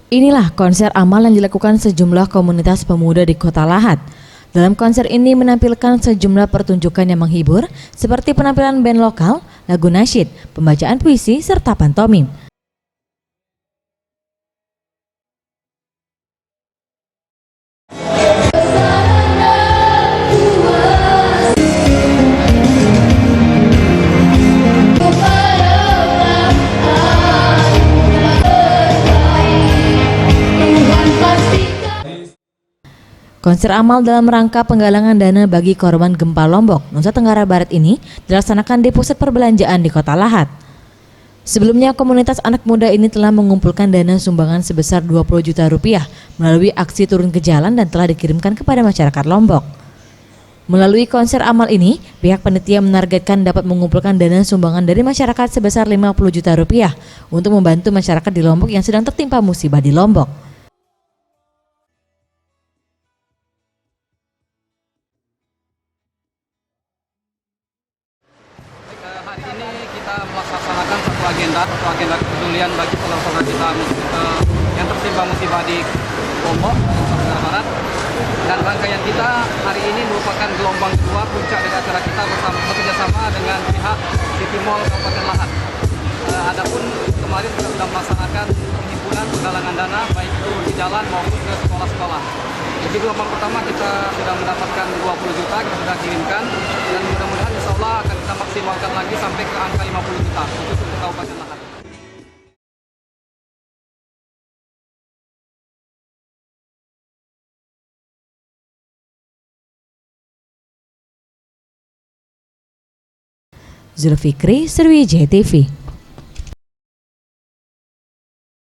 Inilah konser amal yang dilakukan sejumlah komunitas pemuda di Kota Lahat. Dalam konser ini menampilkan sejumlah pertunjukan yang menghibur seperti penampilan band lokal, lagu nasyid, pembacaan puisi, serta pantomim. Konser amal dalam rangka penggalangan dana bagi korban gempa Lombok, Nusa Tenggara Barat ini dilaksanakan di pusat perbelanjaan di Kota Lahat. Sebelumnya komunitas anak muda ini telah mengumpulkan dana sumbangan sebesar 20 juta rupiah melalui aksi turun ke jalan dan telah dikirimkan kepada masyarakat Lombok. Melalui konser amal ini, pihak panitia menargetkan dapat mengumpulkan dana sumbangan dari masyarakat sebesar 50 juta rupiah untuk membantu masyarakat di Lombok yang sedang tertimpa musibah di Lombok. Hari ini kita melaksanakan satu agenda kepedulian bagi saudara-saudara kita yang tertimpa musibah di Lombok, Nusa Tenggara Barat. Dan rangkaian kita hari ini merupakan gelombang kedua puncak dari acara kita bekerjasama dengan pihak City Mall Kabupaten Lahat. Adapun kemarin kita sudah melaksanakan penghimpunan penggalangan dana baik itu di jalan maupun ke sekolah-sekolah. Di gelombang pertama kita sudah mendapatkan 20 juta, kita sudah kirimkan, dan mudah-mudahan insya Allah akan kita maksimalkan lagi sampai ke angka 50 juta untuk Kabupaten Lahat. Zulfikri, Sriwijaya TV.